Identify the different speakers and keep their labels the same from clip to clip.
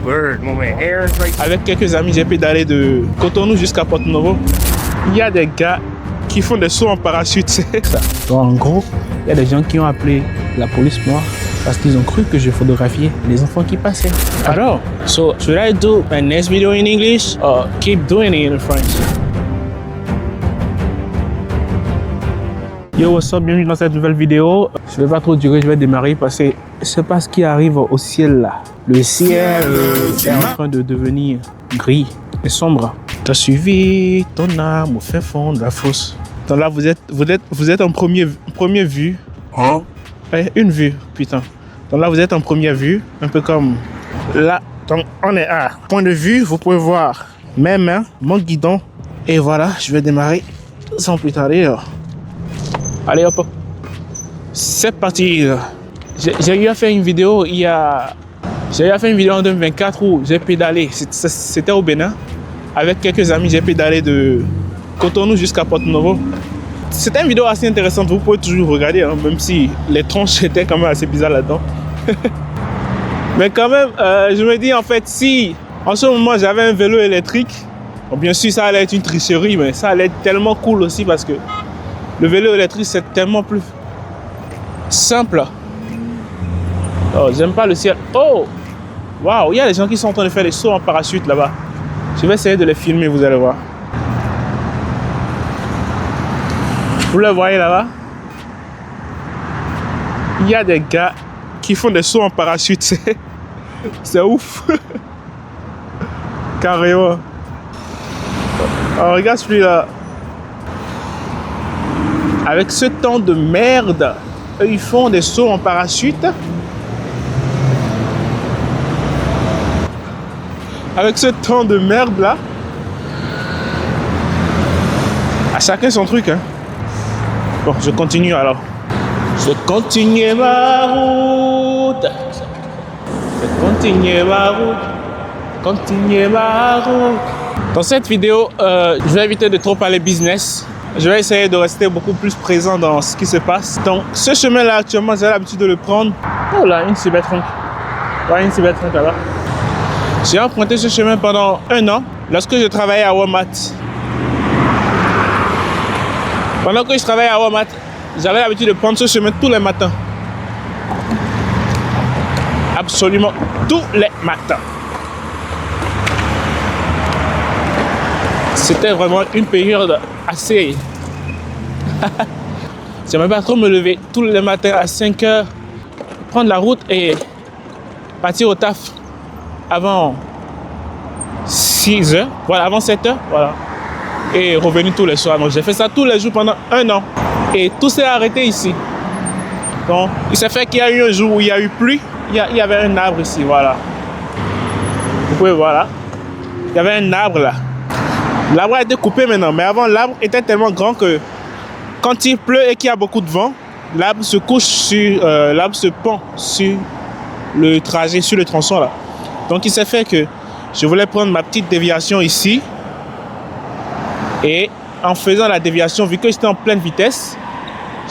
Speaker 1: bird, mon man. Aaron's right.
Speaker 2: Avec quelques amis, j'ai pédalé de Cotonou jusqu'à Porto Novo. Il y a des gars qui font des sauts en parachute, c'est ça. Donc en gros, il y a des gens qui ont appelé la police noire parce qu'ils ont cru que je photographiais les enfants qui passaient. Alors, so should I do my next video in English or keep doing it in French? Yo, what's up, bienvenue dans cette nouvelle vidéo. Je vais pas trop durer, je vais démarrer parce que c'est pas ce qui arrive au ciel là. Le ciel est en train de devenir gris et sombre. T'as suivi ton âme au fin fond de la fosse. Donc là, vous êtes en première vue.
Speaker 1: Hein?
Speaker 2: Une vue, putain. Donc là, vous êtes en première vue, un peu comme là. Donc on est à point de vue, vous pouvez voir mes mains, mon guidon. Et voilà, je vais démarrer sans plus tarder. Allez hop, c'est parti. J'ai eu à faire une vidéo en 2024 où j'ai pédalé. C'était au Bénin. Avec quelques amis, j'ai pédalé de Cotonou jusqu'à Porto Novo. C'était une vidéo assez intéressante, vous pouvez toujours regarder, hein, même si les tronches étaient quand même assez bizarres là-dedans. Mais quand même, je me dis en fait, si en ce moment j'avais un vélo électrique, bon, bien sûr ça allait être une tricherie, mais ça allait être tellement cool aussi parce que le vélo électrique c'est tellement plus simple. Oh, j'aime pas le ciel. Oh, waouh, il y a des gens qui sont en train de faire des sauts en parachute là-bas. Je vais essayer de les filmer, vous allez voir. Vous le voyez là-bas? Il y a des gars qui font des sauts en parachute. C'est ouf. Carrément. Alors, regarde celui-là. Avec ce temps de merde, eux, ils font des sauts en parachute. Avec ce temps de merde là. À chacun son truc, hein. Bon, je continue alors. Je continue ma route. Je continue ma route. Continue ma route. Dans cette vidéo, je vais éviter de trop parler business. Je vais essayer de rester beaucoup plus présent dans ce qui se passe. Donc, ce chemin-là, actuellement, j'ai l'habitude de le prendre. Oh là, une Cybertruck. Ouais, une Cybertruck là-bas. J'ai emprunté ce chemin pendant 1 an lorsque je travaillais à Walmart. Pendant que je travaillais à Walmart, j'avais l'habitude de prendre ce chemin tous les matins. Absolument tous les matins. C'était vraiment une période assez... J'aimais pas trop me lever tous les matins à 5 heures, prendre la route et partir au taf avant 6 heures, voilà, avant 7 heures, voilà. Et revenu tous les soirs. Donc j'ai fait ça tous les jours pendant 1 an. Et tout s'est arrêté ici. Donc il s'est fait qu'il y a eu un jour où il y a eu pluie. Il y avait un arbre ici, voilà. Vous pouvez voir là. Il y avait un arbre là. L'arbre a été coupé maintenant. Mais avant, l'arbre était tellement grand que quand il pleut et qu'il y a beaucoup de vent, l'arbre se couche sur... l'arbre se pend sur le trajet, sur le tronçon là. Donc il s'est fait que je voulais prendre ma petite déviation ici. Et en faisant la déviation, vu que j'étais en pleine vitesse,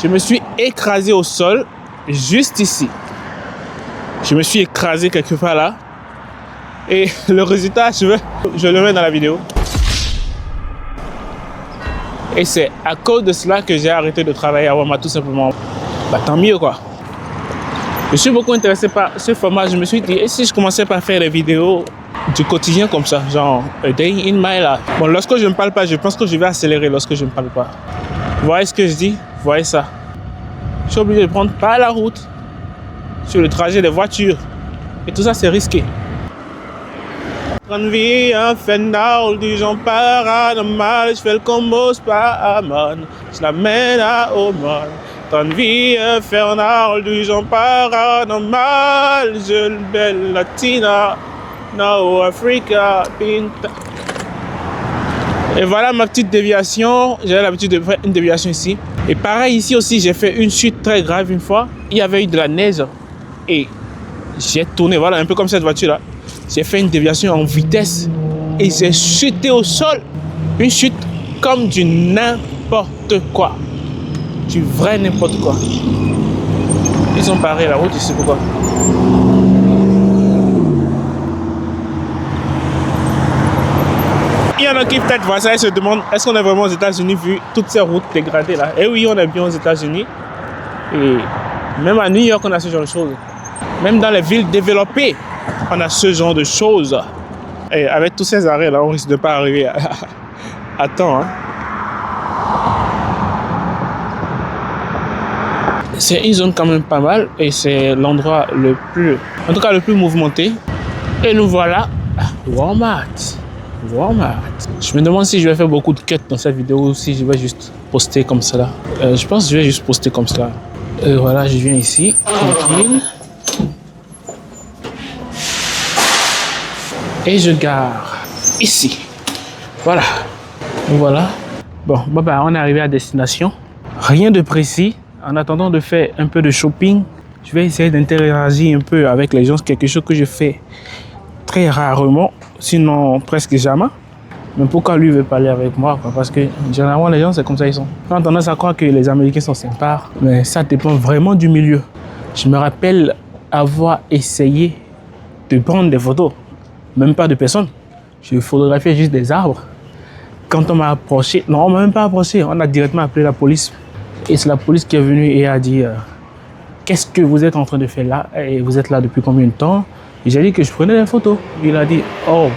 Speaker 2: je me suis écrasé au sol, juste ici. Je me suis écrasé quelque part là. Et le résultat, je le mets dans la vidéo. Et c'est à cause de cela que j'ai arrêté de travailler à Walmart, tout simplement. Bah tant mieux quoi. Je suis beaucoup intéressé par ce format. Je me suis dit, et si je commençais par faire des vidéos du quotidien comme ça, genre a day in my life. Bon, lorsque je ne parle pas, je pense que je vais accélérer lorsque je ne parle pas. Vous voyez ce que je dis? Vous voyez ça? Je suis obligé de prendre par la route, sur le trajet des voitures. Et tout ça, c'est risqué. Une vie infernale du genre paranormal, je fais le combo Spaman, je l'amène à Oman. Une vie infernale du genre paranormal, je belle latina. No Africa, Pinta. Et voilà ma petite déviation. J'avais l'habitude de faire une déviation ici. Et pareil ici aussi, j'ai fait une chute très grave une fois. Il y avait eu de la neige et j'ai tourné, voilà, un peu comme cette voiture là. J'ai fait une déviation en vitesse et j'ai chuté au sol. Une chute comme du n'importe quoi. Du vrai n'importe quoi. Ils ont barré la route ici, pourquoi? y en a qui peut-être voient ça et se demandent est-ce qu'on est vraiment aux États-Unis vu toutes ces routes dégradées là. Et oui, on est bien aux États-Unis. Et même à New York, on a ce genre de choses. Même dans les villes développées, on a ce genre de choses. Et avec tous ces arrêts là, on risque de pas arriver à temps. Hein. C'est une zone quand même pas mal et c'est l'endroit le plus, en tout cas le plus mouvementé. Et nous voilà à Walmart. Je me demande si je vais faire beaucoup de cuts dans cette vidéo ou si je vais juste poster comme cela. Je pense que je vais juste poster comme cela. Voilà, je viens ici, tranquille. Et je gare ici. Voilà. Voilà. Bon, bah, on est arrivé à destination. Rien de précis. En attendant de faire un peu de shopping, je vais essayer d'interagir un peu avec les gens. C'est quelque chose que je fais très rarement, sinon presque jamais. Mais pourquoi lui veut parler avec moi quoi? Parce que généralement les gens c'est comme ça ils sont. On a tendance à croire que les Américains sont sympas, mais ça dépend vraiment du milieu. Je me rappelle avoir essayé de prendre des photos, même pas de personnes. Je photographiais juste des arbres. Quand on m'a approché, non on m'a même pas approché, on a directement appelé la police. Et c'est la police qui est venue et a dit qu'est-ce que vous êtes en train de faire là? Et vous êtes là depuis combien de temps? Et j'ai dit que je prenais des photos. Il a dit oh,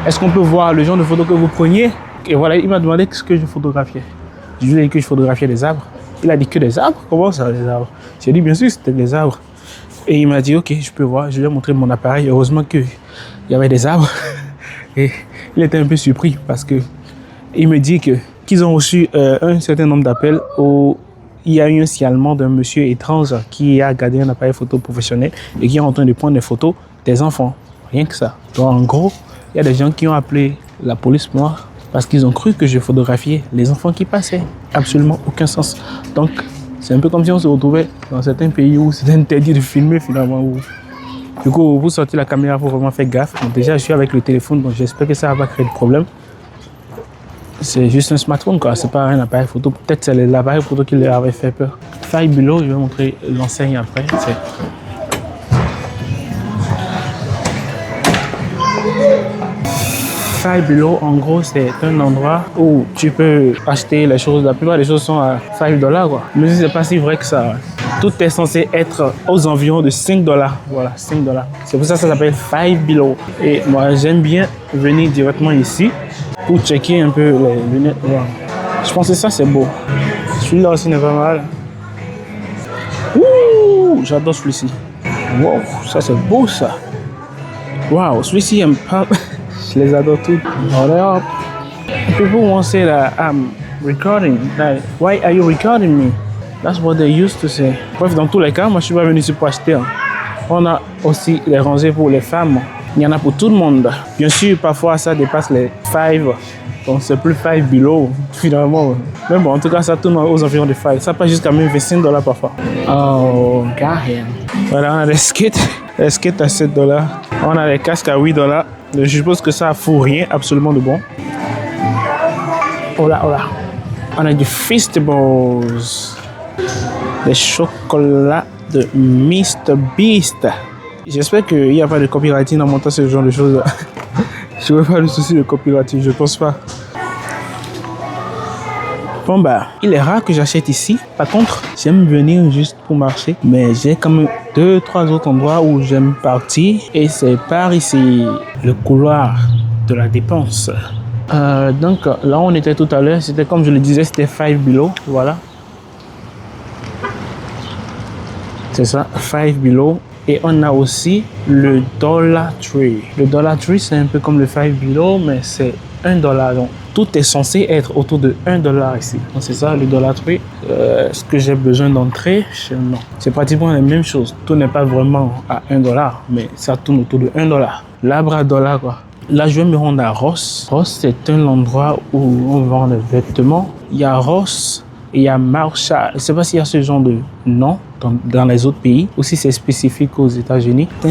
Speaker 2: est-ce qu'on peut voir le genre de photos que vous preniez? Et voilà, il m'a demandé ce que je photographiais. Je lui ai dit que je photographiais des arbres. Il a dit que des arbres? Comment ça, des arbres? J'ai dit bien sûr c'était des arbres. Et il m'a dit ok, je peux voir. Je lui ai montré mon appareil. Heureusement qu'il y avait des arbres. Et il était un peu surpris parce que il me dit qu'ils ont reçu un certain nombre d'appels où il y a eu un signalement d'un monsieur étrange qui a gardé un appareil photo professionnel et qui est en train de prendre des photos des enfants. Rien que ça. Donc en gros, il y a des gens qui ont appelé la police moi parce qu'ils ont cru que je photographiais les enfants qui passaient. Absolument aucun sens. Donc c'est un peu comme si on se retrouvait dans certains pays où c'est interdit de filmer finalement. Du coup, vous sortez la caméra, il faut vraiment faire gaffe. Donc, déjà, je suis avec le téléphone, donc j'espère que ça va pas créer de problème. C'est juste un smartphone quoi, c'est pas un appareil photo. Peut-être c'est l'appareil photo qui leur avait fait peur. Five Below, je vais montrer l'enseigne après. Five Below, en gros, c'est un endroit où tu peux acheter les choses. La plupart des choses sont à $5 quoi. Mais c'est pas si vrai que ça. Tout est censé être aux environs de $5. Voilà, $5. C'est pour ça que ça s'appelle Five Below. Et moi, j'aime bien venir directement ici pour checker un peu les lunettes. Wow. Je pense que ça c'est beau. Celui-là aussi n'est pas mal. Ouh, j'adore celui-ci. Wow, ça c'est beau ça. Wow, celui-ci j'aime pas. Je les adore tous. Hold up. People won't say that I'm recording. Like, why are you recording me? That's what they used to say. Bref, dans tous les cas, moi je suis pas venu ici pour acheter. On a aussi les rangées pour les femmes. Il y en a pour tout le monde. Bien sûr, parfois ça dépasse les 5. Donc c'est plus 5 below finalement. Mais bon, en tout cas, ça tourne aux environs de 5. Ça passe jusqu'à même $25 parfois. Oh, God. Voilà, on a des skates. Les skates à $7. On a les casques à $8. Je suppose que ça fout rien absolument de bon. Oh là, oh là. On a du Feastables. Des chocolats de Mr Beast. J'espère qu'il n'y a pas de copywriting en montant ce genre de choses. Je n'aurai pas de souci de copywriting, je pense pas. Bon bah, il est rare que j'achète ici. Par contre, j'aime venir juste pour marcher. Mais j'ai quand même 2-3 autres endroits où j'aime partir. Et c'est par ici, le couloir de la dépense. Donc là où on était tout à l'heure, c'était comme je le disais, c'était Five Below. Voilà. C'est ça, Five Below. Et on a aussi le Dollar Tree. Le Dollar Tree, c'est un peu comme le Five Below, mais c'est $1. Donc, tout est censé être autour de $1 ici. Donc, c'est ça, le Dollar Tree. Est-ce que j'ai besoin d'entrer? Non. C'est pratiquement la même chose. Tout n'est pas vraiment à $1, mais ça tourne autour de $1. Labrador, quoi. Là, je vais me rendre à Ross. Ross, c'est un endroit où on vend des vêtements. Il y a Ross et il y a Marshall. Je ne sais pas s'il y a ce genre de nom dans les autres pays. Aussi, c'est spécifique aux États-Unis. Et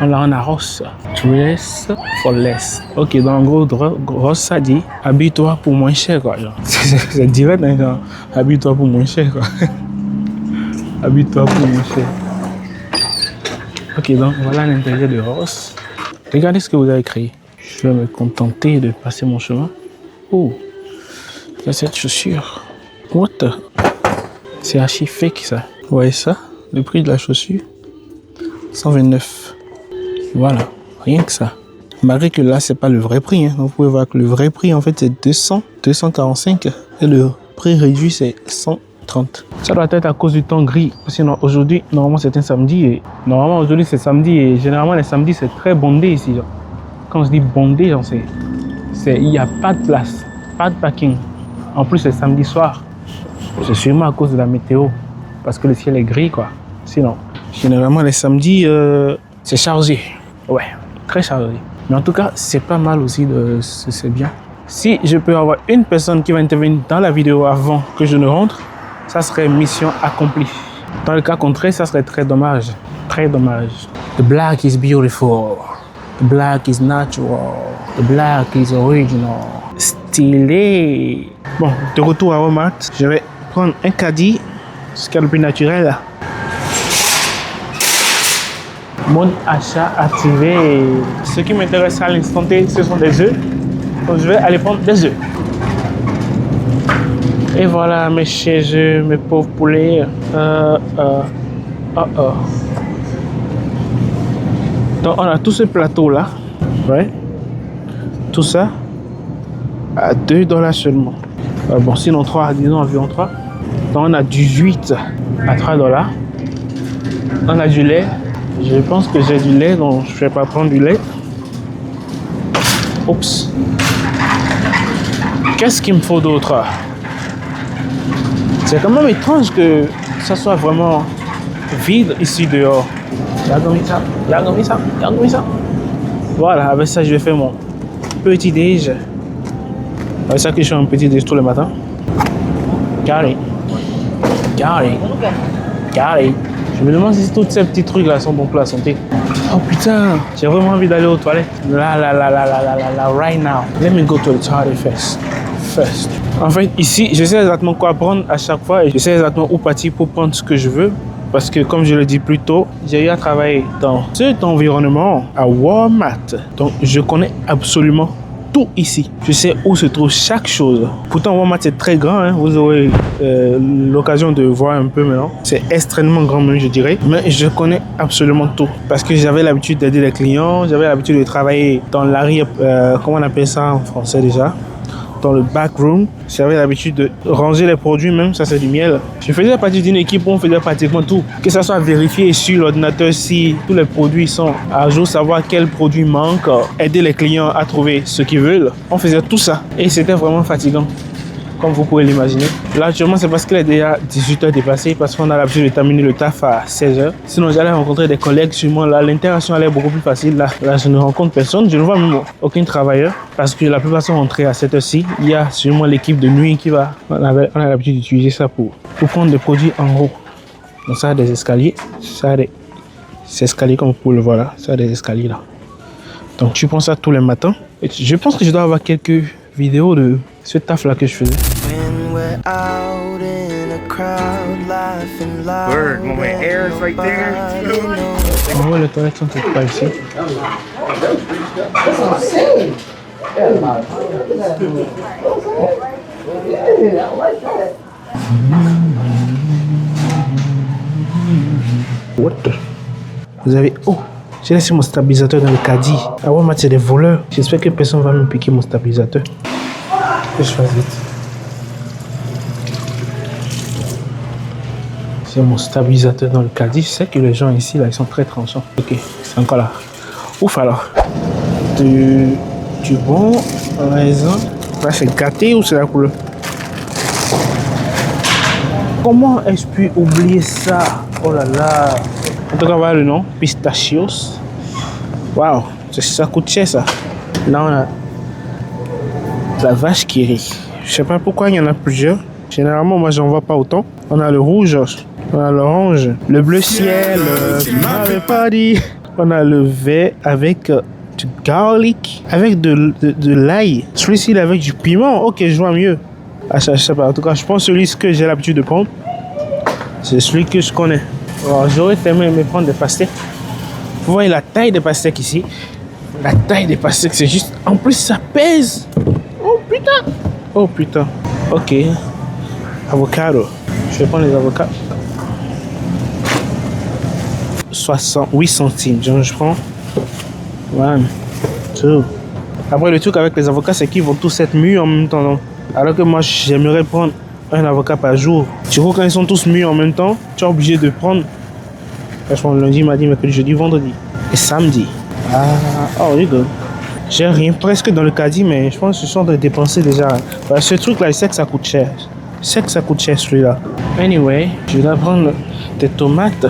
Speaker 2: là, on a Ross. Dress for less. Ok, donc en gros, Ross, ça dit habille-toi pour moins cher, quoi. C'est direct, hein, genre, habille-toi pour moins cher, quoi. Habille-toi pour moins cher. Ok, donc voilà l'intérieur de Ross. Regardez ce que vous avez créé. Je vais me contenter de passer mon chemin. Oh, là, cette chaussure. What the... C'est archi fake ça. Vous voyez ça? Le prix de la chaussure? 129. Voilà, rien que ça. Malgré que là, c'est pas le vrai prix. Hein. Donc, vous pouvez voir que le vrai prix, en fait, c'est 200, 245. Et le prix réduit, c'est 130. Ça doit être à cause du temps gris. Sinon, aujourd'hui, normalement, c'est un samedi. Et normalement, aujourd'hui, c'est samedi. Et généralement, les samedis, c'est très bondé ici. Genre. Quand je dis bondé, il n'y a pas de place, pas de parking. En plus, c'est samedi soir. C'est sûrement à cause de la météo. Parce que le ciel est gris, quoi. Sinon, généralement, les samedis, c'est chargé. Ouais, très chargé. Mais en tout cas, c'est pas mal aussi, c'est bien. Si je peux avoir une personne qui va intervenir dans la vidéo avant que je ne rentre, ça serait mission accomplie. Dans le cas contraire, ça serait très dommage. Très dommage. The black is beautiful. The black is natural. The black is original. Stylé. Bon, de retour à Walmart, je vais prendre un caddie, ce qui est le plus naturel. Mon achat activé. Ce qui m'intéresse à l'instant T, ce sont des œufs. Donc je vais aller prendre des œufs. Et voilà mes chers œufs, mes pauvres poulets. Donc on a tout ce plateau là. Ouais. Tout ça à $2 seulement. Bon, sinon 3, disons environ 3. Donc on a 18 à $3. On a du lait. Je pense que j'ai du lait, donc je ne vais pas prendre du lait. Oups. Qu'est-ce qu'il me faut d'autre? C'est quand même étrange que ça soit vraiment vide ici dehors. Voilà, avec ça, je vais faire mon petit déj. Avec ça que je fais un petit déj tous les matins. Carré. Je me demande si tous ces petits trucs là sont bons pour la santé. Oh putain, j'ai vraiment envie d'aller aux toilettes. Right now. Let me go to the toilet first. En fait, ici, je sais exactement quoi prendre à chaque fois et je sais exactement où partir pour prendre ce que je veux. Parce que, comme je le dis plus tôt, j'ai eu à travailler dans cet environnement à Walmart. Donc, je connais absolument tout ici. Je sais où se trouve chaque chose. Pourtant, Walmart, c'est très grand. Hein. Vous aurez l'occasion de voir un peu maintenant. C'est extrêmement grand, même, je dirais. Mais je connais absolument tout. Parce que j'avais l'habitude d'aider les clients. J'avais l'habitude de travailler dans l'arrière... comment on appelle ça en français déjà? Dans le backroom, j'avais l'habitude de ranger les produits, même ça c'est du miel. Je faisais partie d'une équipe où on faisait pratiquement tout. Que ça soit vérifier sur l'ordinateur si tous les produits sont à jour, savoir quel produit manque, aider les clients à trouver ce qu'ils veulent. On faisait tout ça et c'était vraiment fatigant, comme vous pouvez l'imaginer. Là actuellement c'est parce qu'il est déjà 18h dépassé, parce qu'on a l'habitude de terminer le taf à 16h. Sinon j'allais rencontrer des collègues sûrement, là l'interaction allait beaucoup plus facile. Là je ne rencontre personne, je ne vois même aucun travailleur parce que la plupart sont rentrés à cette heure-ci. Il y a sûrement l'équipe de nuit qui va, on a l'habitude d'utiliser ça pour prendre des produits en haut. Donc ça a des escaliers, ça a des escaliers comme vous pouvez le voir là, ça a des escaliers là. Donc tu prends ça tous les matins. Et je pense que je dois avoir quelques vidéos de ce taf là que je faisais.
Speaker 1: Word, my man Air's right there.
Speaker 2: On voit les toilettes sont peut-être pas ici. What the... Vous avez... Oh, j'ai laissé mon stabilisateur dans le caddie. Ah ouais, c'est des voleurs. J'espère que personne va me piquer mon stabilisateur. Que je fasse vite. C'est mon stabilisateur dans le caddie. Je sais que les gens ici, là, ils sont très tranchants. Ok, c'est encore là. Ouf alors. Du bon raisin. Là, c'est gâté ou c'est la couleur? Comment ai-je pu oublier ça? Oh là là. En tout cas, voilà le nom. Pistachios. Waouh, ça coûte cher ça. Là, on a la vache qui rit. Je sais pas pourquoi il y en a plusieurs. Généralement, moi, j'en vois pas autant. On a le rouge, on a l'orange, le bleu ciel, tu m'avais pas dit. On a le vert avec du garlic, avec de l'ail. Celui-ci, il est avec du piment. Ok, je vois mieux. Ah, je sais pas. En tout cas, je pense celui que j'ai l'habitude de prendre. C'est celui que je connais. Alors, j'aurais aimé me prendre des pastèques. Vous voyez la taille des pastèques ici. La taille des pastèques, c'est juste... En plus, ça pèse. Oh putain. Oh putain. Ok. Avocado. Je vais prendre les avocats. 68 centimes. Je prends. 1, 2. Après, le truc avec les avocats, c'est qu'ils vont tous être mûrs en même temps. Non? Alors que moi, j'aimerais prendre un avocat par jour. Tu vois, quand ils sont tous mûrs en même temps, tu es obligé de prendre. Je prends lundi, mardi, mercredi, jeudi, vendredi. Et samedi. Ah, oh, you go. J'ai rien presque dans le caddie, mais je pense que je suis en train de dépenser déjà. Bah, ce truc-là, je sais que ça coûte cher. Je sais que ça coûte cher celui-là. Anyway, je vais prendre des tomates.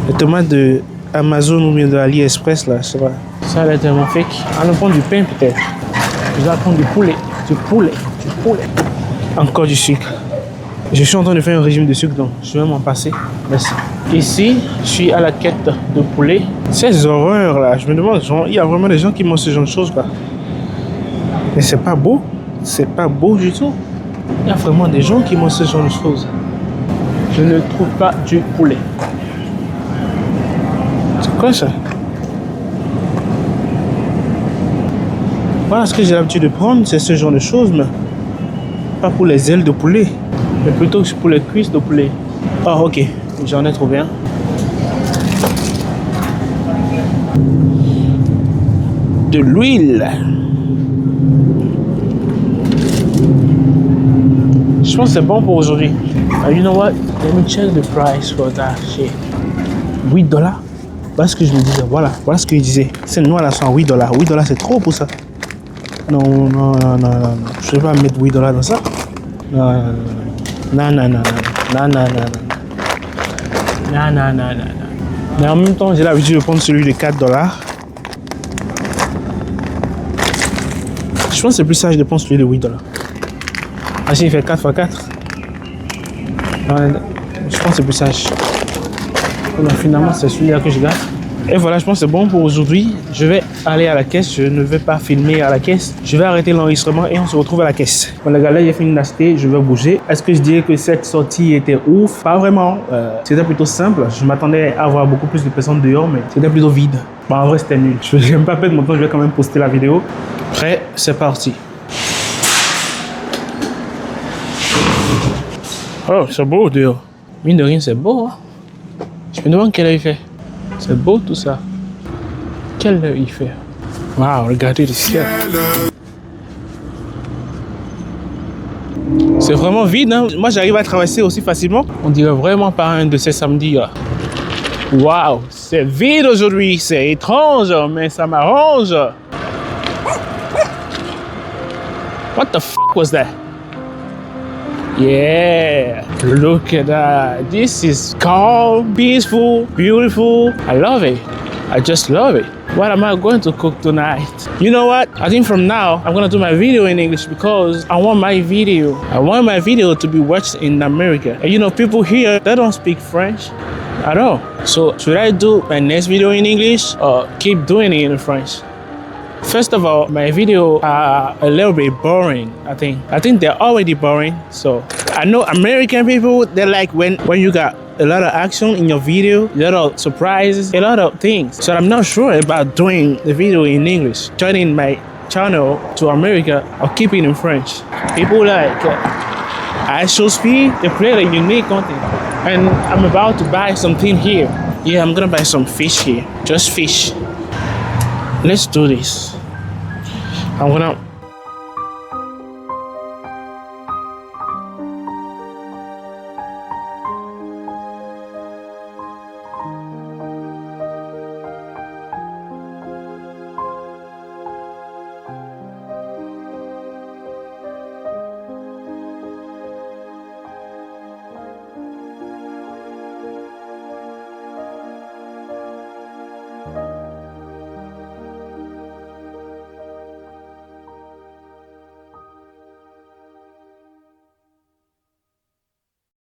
Speaker 2: Les tomates de Amazon ou bien de AliExpress, là, je sais pas. Ça a l'air tellement fake. On va prendre du pain peut-être. Je vais prendre du poulet. Du poulet. Du poulet. Encore du sucre. Je suis en train de faire un régime de sucre, donc je vais m'en passer. Merci. Ici, je suis à la quête de poulet. Ces horreurs là, je me demande, il y a vraiment des gens qui mangent ce genre de choses quoi. Mais c'est pas beau. C'est pas beau du tout. Il y a vraiment des gens qui mangent ce genre de choses. Je ne trouve pas du poulet. C'est quoi ça? Voilà ce que j'ai l'habitude de prendre, c'est ce genre de choses, mais pas pour les ailes de poulet, mais plutôt pour les cuisses de poulet. Oh ok, j'en ai trouvé un. De l'huile. Je pense que c'est bon pour aujourd'hui. You know what? Let me check the price for that shit. $8. Voilà ce que je me disais. Voilà ce que je disais. Ces noix là sont à $8. $8 c'est trop pour ça. Non. Je vais pas mettre $8 dans ça. Non. Mais en même temps, j'ai l'habitude de prendre celui de $4. Je pense que c'est plus sage de prendre celui de $8. Ah si, il fait 4 x 4. Je pense que c'est plus sage. Donc, finalement, c'est celui-là que je garde. Et voilà, je pense que c'est bon pour aujourd'hui. Je vais aller à la caisse. Je ne vais pas filmer à la caisse. Je vais arrêter l'enregistrement et on se retrouve à la caisse. Bon, les gars, là, j'ai fini d'acheter. Je vais bouger. Est-ce que je dirais que cette sortie était ouf? Pas vraiment. C'était plutôt simple. Je m'attendais à avoir beaucoup plus de personnes dehors, mais c'était plutôt vide. Bon, en vrai, c'était nul. Je ne vais même pas perdre mon temps. Je vais quand même poster la vidéo. Prêt, c'est parti. Oh, c'est beau dehors. Mine de rien, c'est beau. Hein? Je me demande quel œil il fait. C'est beau tout ça. Quel œil il fait. Waouh, regardez le ciel. C'est vraiment vide. Hein? Moi, j'arrive à traverser aussi facilement. On dirait vraiment pas un de ces samedis là. Waouh, c'est vide aujourd'hui. C'est étrange, mais ça m'arrange. What the fuck was that? Yeah, look at that. This is calm, peaceful, beautiful. I love it. I just love it. What am I going to cook tonight? You know what? I think from now, I'm going to do my video in English because I want my video to be watched in America. And you know, people here, they don't speak French at all. So should I do my next video in English or keep doing it in French? First of all, my videos are a little bit boring, I think. I think they're already boring. So I know American people, they like when you got a lot of action in your video, a lot of surprises, a lot of things. So I'm not sure about doing the video in English, turning my channel to America or keeping it in French. People like iShowSpeed, they create a unique content. And I'm about to buy something here. Yeah, I'm gonna buy some fish here, just fish. Let's do this. I'm gonna